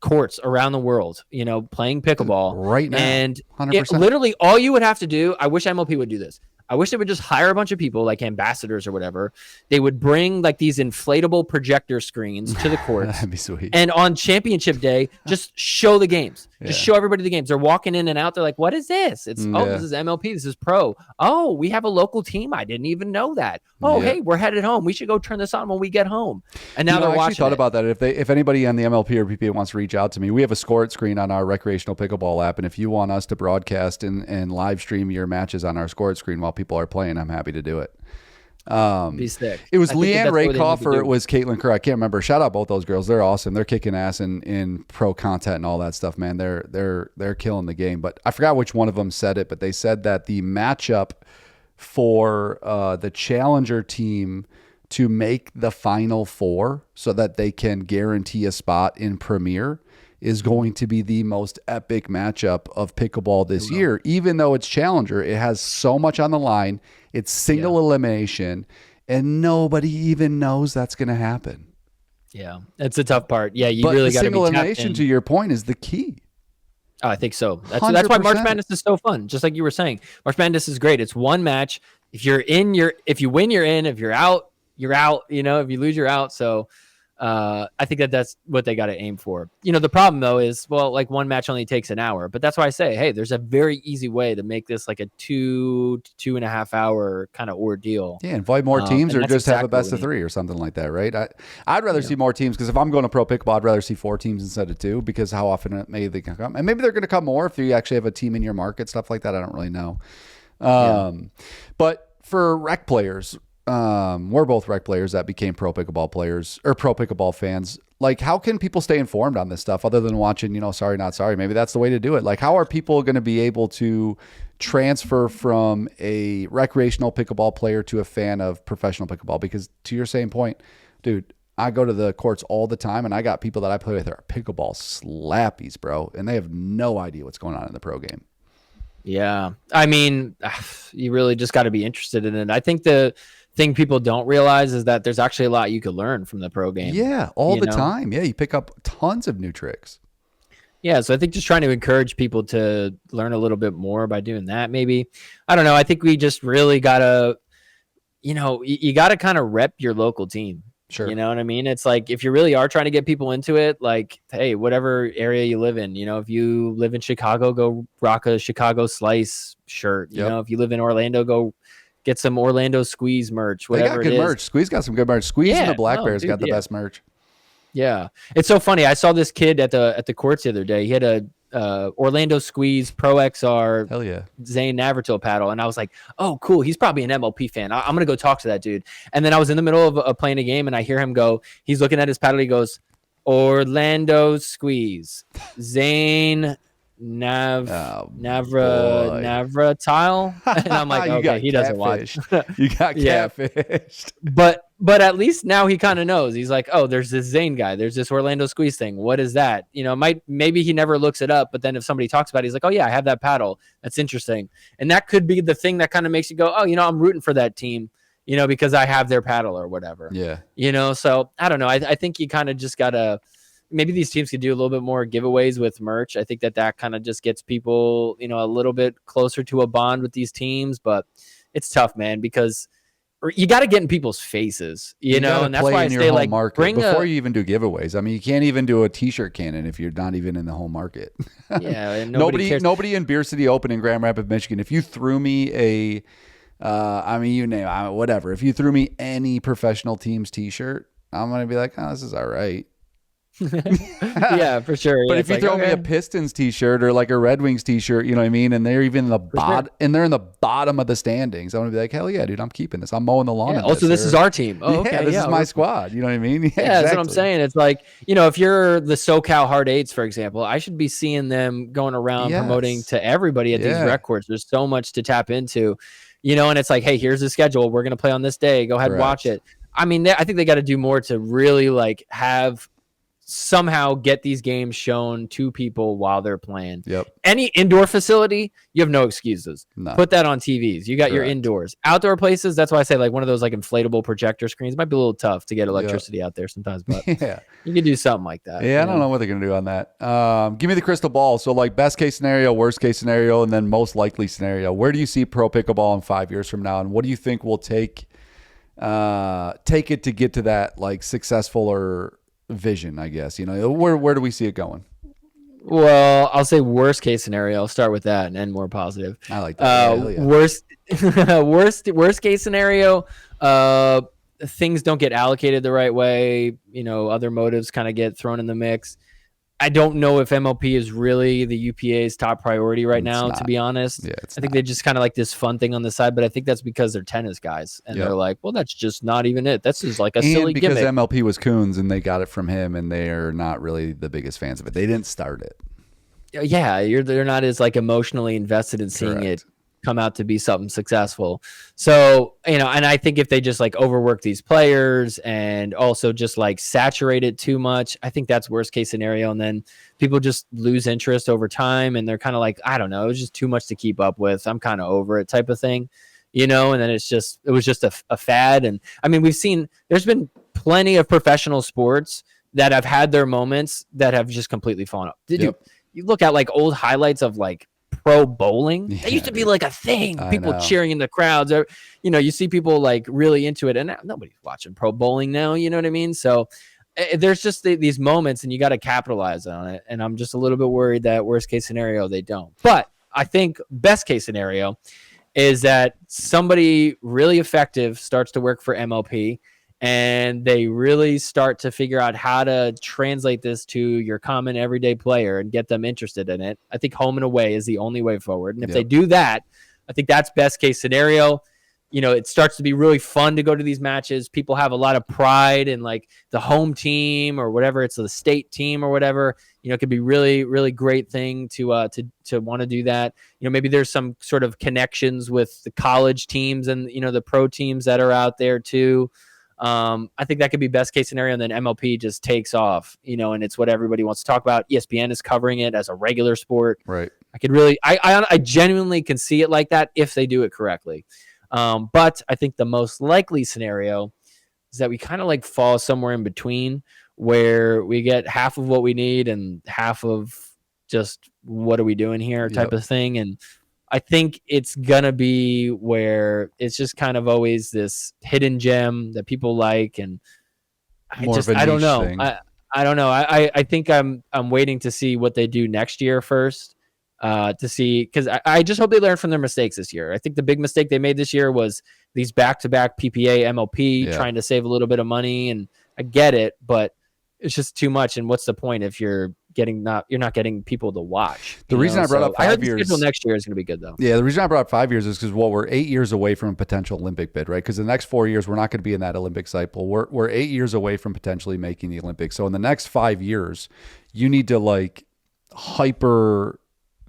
courts around the world, playing pickleball right now, and 100%. Literally all you would have to do. I wish MLP would do this. I wish they would just hire a bunch of people like ambassadors or whatever. They would bring like these inflatable projector screens to the courts. That'd be sweet. And on championship day, just show the games. Just show everybody the games. They're walking in and out. They're like, what is this? This is MLP. This is pro. Oh, we have a local team. I didn't even know that. Oh, hey, we're headed home. We should go turn this on when we get home. And now they're watching. I actually thought about that. If anybody on the MLP or PPA wants to reach out to me, we have a score it screen on our recreational pickleball app. And if you want us to broadcast and live stream your matches on our score it screen while people are playing, I'm happy to do it. Be sick. It was Leanne Rakoff or it was Caitlin Kerr. I can't remember. Shout out both those girls. They're awesome. They're kicking ass in pro content and all that stuff, man. They're killing the game. But I forgot which one of them said it, but they said that the matchup for the challenger team to make the Final Four so that they can guarantee a spot in Premier is going to be the most epic matchup of pickleball this year. Even though it's challenger, it has so much on the line. It's single elimination, and nobody even knows that's going to happen. Yeah, that's the tough part. Yeah, you really got to be single elimination, to your point, is the key. Oh, I think so. That's why March Madness is so fun. Just like you were saying, March Madness is great. It's one match. If you win, you're in. If you win, you're in. If you're out, you're out. If you lose, you're out. So I think that's what they got to aim for. The problem though is, well, like one match only takes an hour, but that's why I say, hey, there's a very easy way to make this like a 2.5 hour kind of ordeal. Yeah, invite more teams, or just have a best of 3 or something like that, right? I'd rather see more teams, because if I'm going to pro pickleball, I'd rather see 4 teams instead of 2, because how often maybe they can come, and maybe they're going to come more if you actually have a team in your market, stuff like that. I don't really know. But for rec players, we're both rec players that became pro pickleball players or pro pickleball fans. Like, how can people stay informed on this stuff other than watching, Sorry Not Sorry? Maybe that's the way to do it. Like, how are people going to be able to transfer from a recreational pickleball player to a fan of professional pickleball? Because to your same point, dude, I go to the courts all the time, and I got people that I play with that are pickleball slappies, bro, and they have no idea what's going on in the pro game. Yeah. I mean, you really just got to be interested in it. I think the thing people don't realize is that there's actually a lot you could learn from the pro game. Yeah, all the time. Yeah, you pick up tons of new tricks. Yeah, so I think just trying to encourage people to learn a little bit more by doing that, maybe. I don't know. I think we just really got to, you got to kind of rep your local team. Sure. You know what I mean? It's like, if you really are trying to get people into it, like, hey, whatever area you live in, if you live in Chicago, go rock a Chicago Slice shirt. If you live in Orlando, go get some Orlando Squeeze merch, whatever. They got good merch. Squeeze got some good merch. Squeeze and the Black Bears got the best merch. Yeah. It's so funny. I saw this kid at the courts the other day. He had a Orlando Squeeze Pro XR hell yeah Zane Navratil paddle, and I was like, oh cool, he's probably an MLP fan. I'm gonna go talk to that dude. And then I was in the middle of playing a game, and I hear him go, he's looking at his paddle, he goes, Orlando Squeeze Zane Navratil. And I'm like, okay, he doesn't watch. You got catfished. But at least now he kind of knows. He's like, oh, there's this Zane guy. There's this Orlando Squeeze thing. What is that? Maybe he never looks it up, but then if somebody talks about it, he's like, oh yeah, I have that paddle. That's interesting. And that could be the thing that kind of makes you go, oh, I'm rooting for that team, because I have their paddle or whatever. Yeah. So I don't know. I think you kind of just gotta, maybe these teams could do a little bit more giveaways with merch. I think that kind of just gets people, a little bit closer to a bond with these teams, but it's tough, man, because you got to get in people's faces, and that's why I say, like, before you even do giveaways. I mean, you can't even do a t-shirt cannon if you're not even in the home market. Yeah. And nobody in Beer City Open in Grand Rapids, Michigan, if you threw me whatever, if you threw me any professional team's t-shirt, I'm going to be like, oh, this is all right. Yeah, for sure. But if you throw me a Pistons t-shirt or like a Red Wings t-shirt, you know what I mean, and they're even in the bottom, and they're in the bottom of the standings, I'm gonna be like, hell yeah, dude, I'm keeping this. I'm mowing the lawn. Yeah, this is our team. Oh, okay, this is my squad. You know what I mean? Yeah, that's what I'm saying. It's like, if you're the SoCal Hard Eights, for example, I should be seeing them going around promoting to everybody at these rec courts. There's so much to tap into, and it's like, hey, here's the schedule. We're gonna play on this day. Go ahead and watch it. I mean, I think they got to do more to really like somehow get these games shown to people while they're playing. Yep. Any indoor facility, you have no excuses. No. Put that on TVs. You got your indoors. Outdoor places, that's why I say, like, one of those like inflatable projector screens might be a little tough to get electricity out there sometimes, but you can do something like that. Yeah, I don't know what they're gonna do on that. Give me the crystal ball. So, like, best case scenario, worst case scenario, and then most likely scenario. Where do you see pro pickleball in 5 years from now, and what do you think will take it to get to that, like, successful or vision, I guess? Where do we see it going? Well, I'll say worst case scenario. I'll start with that and end more positive. I like that. Worst case scenario, things don't get allocated the right way. Other motives kind of get thrown in the mix. I don't know if MLP is really the UPA's top priority right now, to be honest. Yeah, I think they just kind of like this fun thing on the side, but I think that's because they're tennis guys. And they're like, well, that's just not even it. That's just like a silly gimmick. Because MLP was Coons and they got it from him, and they're not really the biggest fans of it. They didn't start it. Yeah, they're not as like emotionally invested in seeing it come out to be something successful. So, and I think if they just like overwork these players and also just like saturate it too much, I think that's worst case scenario. And then people just lose interest over time, and they're kind of like, I don't know, it was just too much to keep up with. I'm kind of over it, type of thing, and then it was just a fad. And I mean, there's been plenty of professional sports that have had their moments that have just completely fallen off. You look at like old highlights of like pro bowling? It used to be like a thing. People cheering in the crowds. Or, you see people like really into it, and nobody's watching pro bowling now. You know what I mean? So there's just these moments, and you got to capitalize on it. And I'm just a little bit worried that worst case scenario, they don't. But I think best case scenario is that somebody really effective starts to work for MLP, and they really start to figure out how to translate this to your common everyday player and get them interested in it. I think home and away is the only way forward. And if they do that, I think that's best case scenario. It starts to be really fun to go to these matches. People have a lot of pride in like the home team or whatever. It's the state team or whatever. It could be really, really great thing to want to do that. Maybe there's some sort of connections with the college teams and, the pro teams that are out there too. I think that could be best case scenario. And then MLP just takes off, and it's what everybody wants to talk about. ESPN is covering it as a regular sport. Right. I genuinely can see it like that if they do it correctly. But I think the most likely scenario is that we kind of like fall somewhere in between where we get half of what we need and half of just what are we doing here type of thing. And I think it's going to be where it's just kind of always this hidden gem that people like. And I don't know. I don't know. I think I'm waiting to see what they do next year first. To see, because I just hope they learn from their mistakes this year. I think the big mistake they made this year was these back-to-back PPA, MLP, trying to save a little bit of money, and I get it, but it's just too much. And what's the point if you're not getting people to watch? The reason I brought up 5 years, the schedule next year is going to be good though. Yeah, the reason I brought up 5 years is because we're 8 years away from a potential Olympic bid, right? Because the next 4 years we're not going to be in that Olympic cycle. We're 8 years away from potentially making the Olympics. So in the next 5 years, you need to like hyper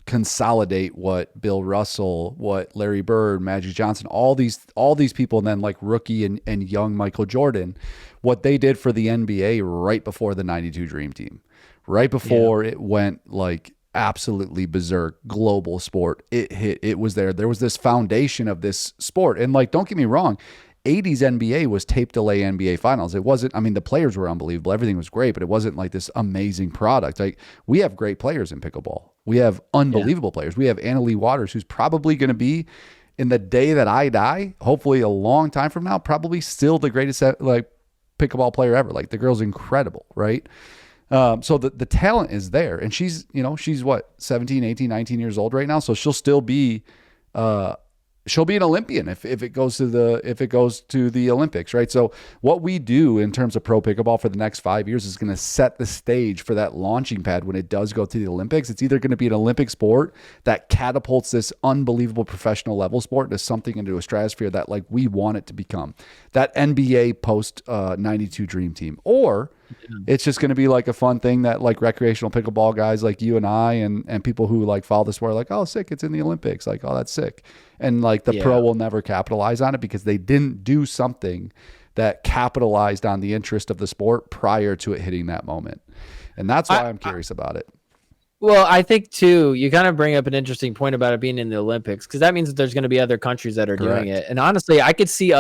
consolidate what Bill Russell, what Larry Bird, Magic Johnson, all these people, and then like rookie and young Michael Jordan, what they did for the NBA right before the 92 Dream Team, right before it went like absolutely berserk, global sport. It was there. There was this foundation of this sport. And like, don't get me wrong, 80s NBA was tape delay NBA finals. It wasn't, I mean, the players were unbelievable. Everything was great, but it wasn't like this amazing product. Like, we have great players in pickleball. We have unbelievable players. We have Anna Lee Waters, who's probably going to be, in the day that I die, hopefully a long time from now, probably still the greatest like pickleball player ever. Like, the girl's incredible, right? So the talent is there, and she's what, 17, 18, 19 years old right now. So she'll still be, she'll be an Olympian if it goes to the Olympics, right? So what we do in terms of pro pickleball for the next 5 years is going to set the stage for that launching pad when it does go to the Olympics. It's either going to be an Olympic sport that catapults this unbelievable professional level sport into something, into a stratosphere that like we want it to become, that NBA post 92 Dream Team, or it's just going to be like a fun thing that like recreational pickleball guys like you and I and people who like follow the sport are like, oh, sick, it's in the Olympics. Like, oh, that's sick. And like the pro will never capitalize on it because they didn't do something that capitalized on the interest of the sport prior to it hitting that moment. And that's why I'm curious about it. Well, I think too, you kind of bring up an interesting point about it being in the Olympics, because that means that there's going to be other countries that are doing it. And honestly, I could see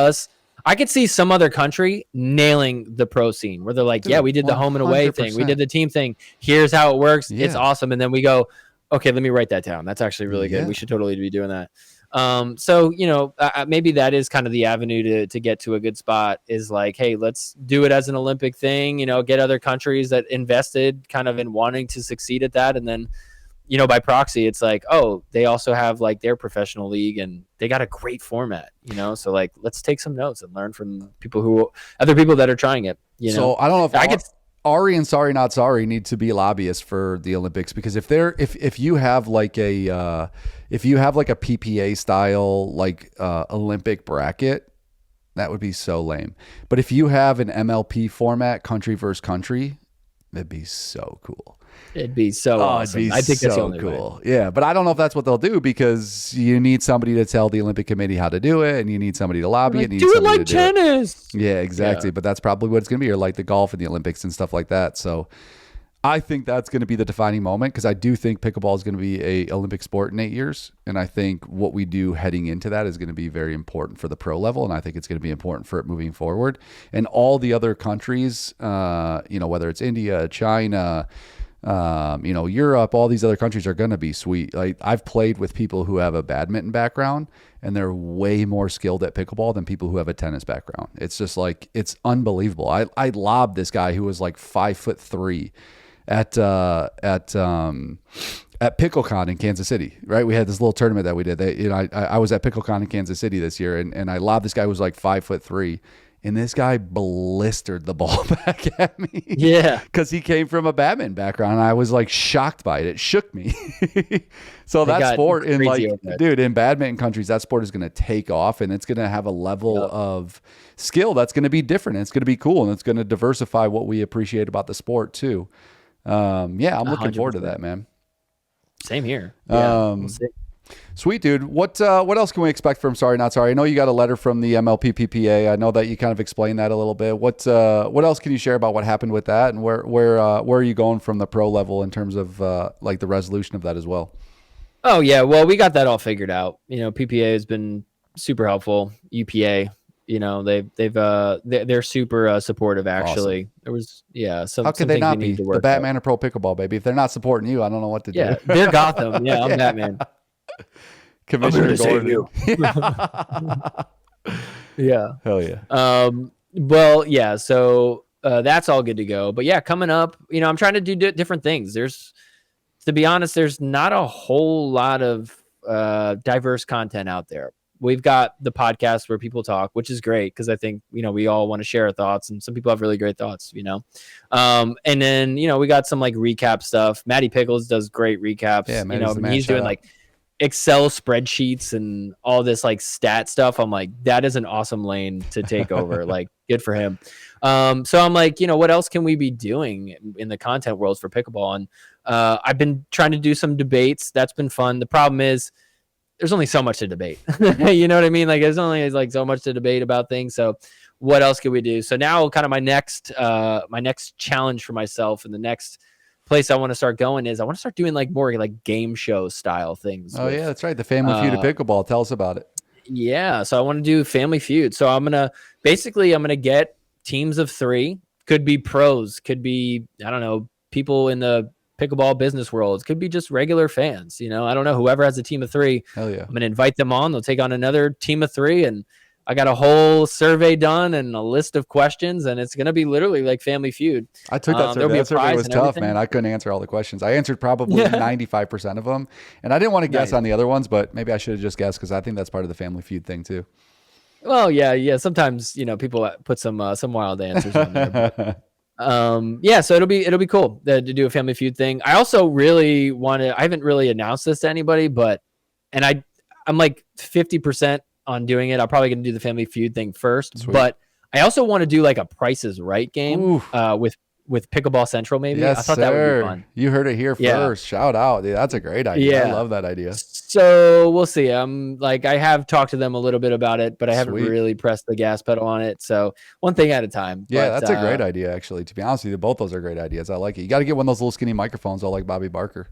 some other country nailing the pro scene where they're like, yeah, we did the home and away thing. We did the team thing. Here's how it works. Yeah. It's awesome. And then we go, okay, let me write that down. That's actually really good. We should totally be doing that. So, maybe that is kind of the avenue to get to a good spot, is like, hey, let's do it as an Olympic thing, get other countries that invested kind of in wanting to succeed at that. And then, by proxy, it's like, oh, they also have like their professional league and they got a great format, so like, let's take some notes and learn from other people that are trying it, So I don't know if Ari and Sorry Not Sorry need to be lobbyists for the Olympics, because if you have like a PPA style like Olympic bracket, that would be so lame. But if you have an MLP format, country versus country, that'd be so cool. It'd be so awesome. I think that's so cool. Yeah, but I don't know if that's what they'll do, because you need somebody to tell the Olympic Committee how to do it, and you need somebody to lobby it. Do it like tennis. Yeah, exactly. Yeah. But that's probably what it's going to be, or like the golf in the Olympics and stuff like that. So I think that's going to be the defining moment, because I do think pickleball is going to be a Olympic sport in 8 years. And I think what we do heading into that is going to be very important for the pro level. And I think it's going to be important for it moving forward. And all the other countries, whether it's India, China, Europe, all these other countries are going to be sweet. Like I've played with people who have a badminton background and they're way more skilled at pickleball than people who have a tennis background. It's just like, it's unbelievable. I lobbed this guy who was like 5'3" at PickleCon in Kansas City, right? We had this little tournament that we did. I was at PickleCon in Kansas City this year, and I lobbed this guy who was like 5'3", and this guy blistered the ball back at me. Yeah, because he came from a badminton background. And I was like shocked by it. It shook me. So that sport in in badminton countries, that sport is going to take off, and it's going to have a level of skill that's going to be different. And it's going to be cool, and it's going to diversify what we appreciate about the sport too. I'm looking forward to that, man. Same here. Yeah, sweet, dude. What else can we expect from Sorry Not Sorry? I know you got a letter from the MLPPPA. I know that you kind of explained that a little bit. What else can you share about what happened with that, and where are you going from the pro level in terms of like the resolution of that as well? Oh yeah, well, we got that all figured out. PPA has been super helpful. UPA, they're super supportive. Actually, awesome. There was how could they not be the Batman or Pro Pickleball, baby? If they're not supporting you, I don't know what to do. Yeah, they're Gotham. Yeah, I'm Batman. Commissioner Gordon. Yeah. Hell yeah. Well, yeah. So that's all good to go. But yeah, coming up, I'm trying to do different things. To be honest, there's not a whole lot of diverse content out there. We've got the podcast where people talk, which is great because I think, we all want to share our thoughts, and some people have really great thoughts, and then, we got some like recap stuff. Matty Pickles does great recaps. Yeah, he's doing like Excel spreadsheets and all this like stat stuff. I'm like, that is an awesome lane to take over. Like, good for him. So I'm like, what else can we be doing in the content world for pickleball? And I've been trying to do some debates. That's been fun. The problem is there's only so much to debate. You know what I mean? Like, there's only like so much to debate about things. So what else can we do? So now kind of my next challenge for myself, and the next place I want to start going is I want to start doing like more like game show style things. Oh yeah, that's right. The Family Feud of pickleball. Tell us about it. Yeah. So I want to do Family Feud. So I'm going to get teams of 3, could be pros, could be, I don't know, people in the pickleball business world, could be just regular fans. I don't know, whoever has a team of 3. Hell yeah. I'm going to invite them on. They'll take on another team of 3, and I got a whole survey done and a list of questions, and it's going to be literally like Family Feud. I took that survey. That survey was tough, man. I couldn't answer all the questions. I answered probably 95% of them, and I didn't want to guess on the other ones, but maybe I should have just guessed because I think that's part of the Family Feud thing too. Well, yeah. Sometimes, people put some wild answers on there. But, so it'll be cool to do a Family Feud thing. I also really want to, I haven't really announced this to anybody, and I'm like 50% on doing it. I'm probably going to do the Family Feud thing first. Sweet. But I also want to do like a Price is Right game with Pickleball Central, maybe. Yes, I thought that would be fun. You heard it here first. Shout out. Dude, that's a great idea. I love that idea. So we'll see. I have talked to them a little bit about it, but I haven't really pressed the gas pedal on it. So one thing at a time. Yeah, that's a great idea, actually. To be honest with you, both those are great ideas. I like it. You got to get one of those little skinny microphones, all like Bobby Barker.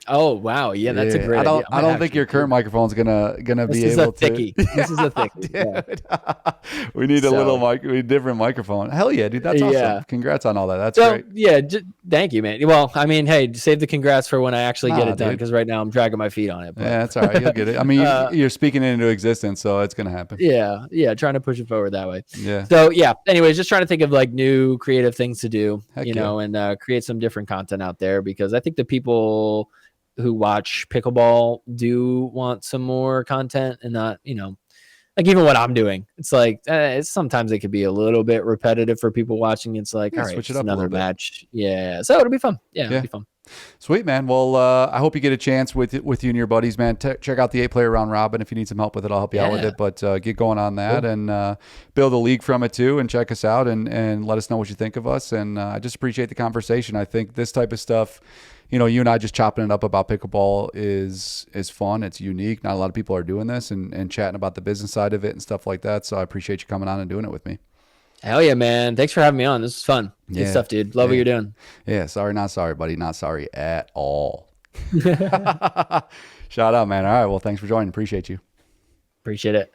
Oh wow, yeah, that's a great idea. I don't think your current microphone's gonna be able to. This is a thickie. We need a different microphone. Hell yeah, dude, that's awesome. Yeah. Congrats on all that. That's great. Yeah, thank you, man. Well, I mean, hey, save the congrats for when I actually get it done, because right now I'm dragging my feet on it. But. Yeah, that's all right. You'll get it. I mean, you're speaking it into existence, so it's gonna happen. Yeah, trying to push it forward that way. Yeah. So yeah. Anyways, just trying to think of like new creative things to do, and create some different content out there, because I think the people who watch pickleball do want some more content, and not, like even what I'm doing. It's like sometimes it could be a little bit repetitive for people watching. It's like, all right, switch it up, another match. Yeah, so it'll be fun. Yeah, it'll be fun. Sweet, man. Well, I hope you get a chance with you and your buddies, man. Check out the 8-player round robin. If you need some help with it, I'll help you out with it. But get going on that, and build a league from it too, and check us out, and let us know what you think of us. And I just appreciate the conversation. I think this type of stuff, you and I just chopping it up about pickleball is fun. It's unique. Not a lot of people are doing this and chatting about the business side of it and stuff like that. So I appreciate you coming on and doing it with me. Hell yeah, man. Thanks for having me on. This is fun. Good stuff, dude. Love what you're doing. Yeah. Sorry, not sorry, buddy. Not sorry at all. Shout out, man. All right. Well, thanks for joining. Appreciate you. Appreciate it.